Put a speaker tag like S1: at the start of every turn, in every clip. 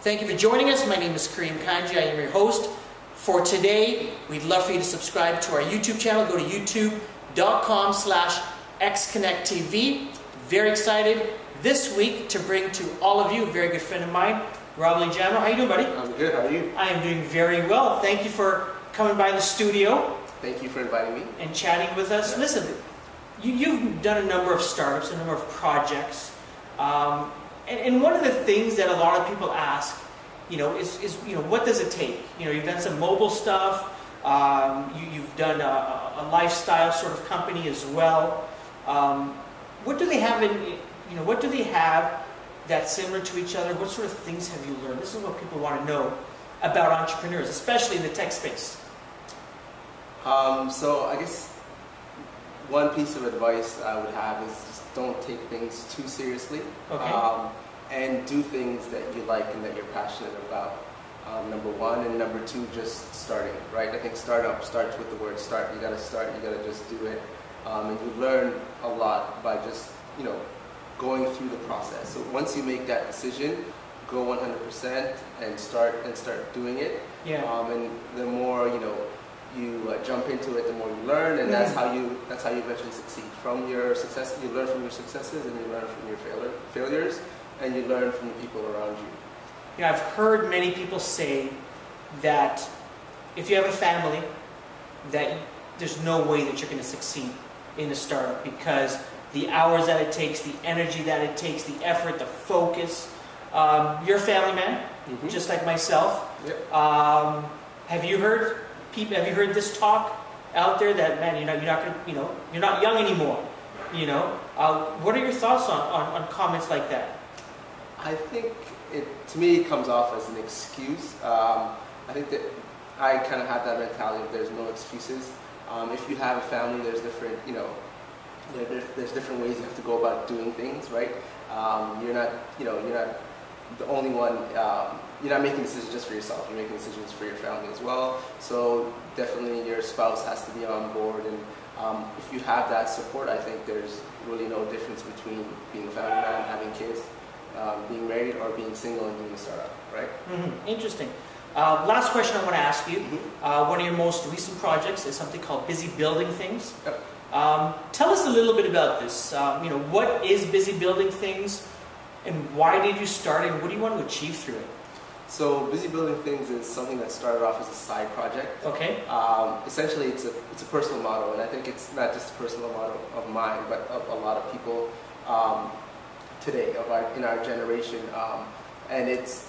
S1: Thank you for joining us. My name is Karim Kanji. I am your host. For today, we'd love for you to subscribe to our YouTube channel. Go to youtube.com/XConnectTV. Very excited this week to bring to all of you a very good friend of mine, Robleh Jama. How you doing, buddy?
S2: I'm good. How are you?
S1: I am doing very well. Thank you for coming by the studio.
S2: Thank you for inviting me.
S1: And chatting with us. Yeah. Listen, you've done a number of startups, a number of projects. And one of the things that a lot of people ask, is what does it take? You've done some mobile stuff. You've done a lifestyle sort of company as well. What do they have what do they have that's similar to each other? What sort of things have you learned? This is what people want to know about entrepreneurs, especially in the tech space.
S2: So I guess one piece of advice I would have is just don't take things too seriously.
S1: Okay.
S2: And do things that you like and that you're passionate about. Number one, and number two, just starting, right? I think startup starts with the word start. You gotta start, you gotta just do it. And you learn a lot by just, going through the process. So once you make that decision, go 100% and start doing it.
S1: Yeah.
S2: And the more, you jump into it, the more you learn, and that's how you eventually succeed. From your success, you learn from your successes, and you learn from your failures, and you learn from the people around you.
S1: I've heard many people say that if you have a family, that there's no way that you're going to succeed in a startup because the hours that it takes, the energy that it takes, the effort, the focus. You're a family man, just like myself.
S2: Yep.
S1: Have you heard this talk out there that, man, you're not young anymore? What are your thoughts on comments like that?
S2: I think to me it comes off as an excuse. I think that I kind of have that mentality of there's no excuses. If you have a family, there's different, there's different ways you have to go about doing things, right? You're not the only one. You're not making decisions just for yourself. You're making decisions for your family as well. So definitely your spouse has to be on board. And if you have that support, I think there's really no difference between being a family man, having kids, being married, or being single and doing a startup, right?
S1: Interesting. Last question I want to ask you. One of your most recent projects is something called Busy Building Things.
S2: Yep.
S1: Tell us a little bit about this. What is Busy Building Things, and why did you start it, and what do you want to achieve through it?
S2: So Busy Building Things is something that started off as a side project.
S1: Okay.
S2: Essentially, it's a personal motto, and I think it's not just a personal motto of mine, but of a lot of people today, in our generation. And it's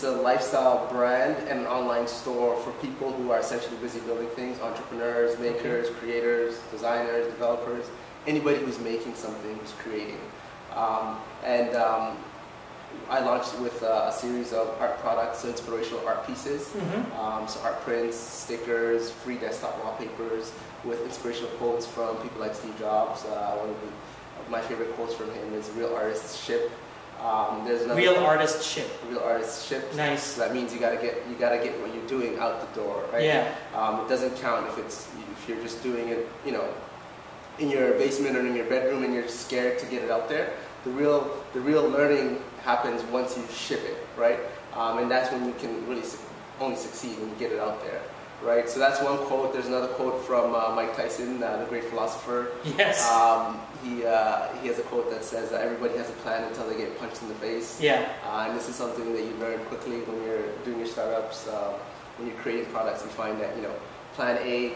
S2: a lifestyle brand and an online store for people who are essentially busy building things: entrepreneurs, makers, creators, designers, developers, anybody who's making something, who's creating. I launched it with a series of art products, so inspirational art pieces, so art prints, stickers, free desktop wallpapers with inspirational quotes from people like Steve Jobs. One of my favorite quotes from him is "Real artists ship." There's another
S1: Real artists ship.
S2: Real artists ship.
S1: Nice.
S2: So that means you gotta get what you're doing out the door, right?
S1: Yeah.
S2: It doesn't count if you're just doing it, in your basement or in your bedroom and you're scared to get it out there. The real learning happens once you ship it, right? And that's when you can really only succeed when you get it out there, right? So that's one quote. There's another quote from Mike Tyson, the great philosopher.
S1: Yes.
S2: He has a quote that says, "Everybody has a plan until they get punched in the face."
S1: Yeah.
S2: And this is something that you learn quickly when you're doing your startups. When you're creating products, you find that plan A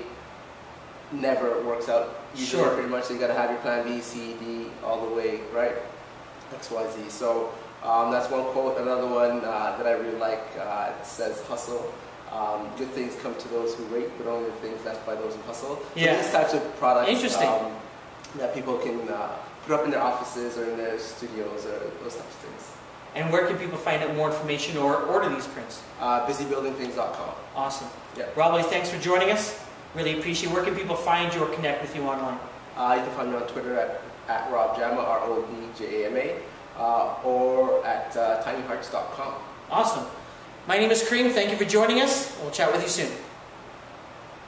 S2: never works out. Usually, pretty much, so you got to have your plan B, C, D, all the way, right? X, Y, Z. So that's one quote. Another one that I really like, it says, "Hustle. Good things come to those who wait, but only things left by those who hustle." So these types of products that people can put up in their offices or in their studios or those types of things.
S1: And where can people find out more information or order these prints?
S2: Busybuildingthings.com.
S1: Awesome.
S2: Yeah.
S1: Robleh, thanks for joining us. Really appreciate it. Where can people find you or connect with you online?
S2: You can find me on Twitter at Robleh Jama, ROBJAMA, or at tinyhearts.com.
S1: Awesome. My name is Karim. Thank you for joining us. We'll chat with you soon.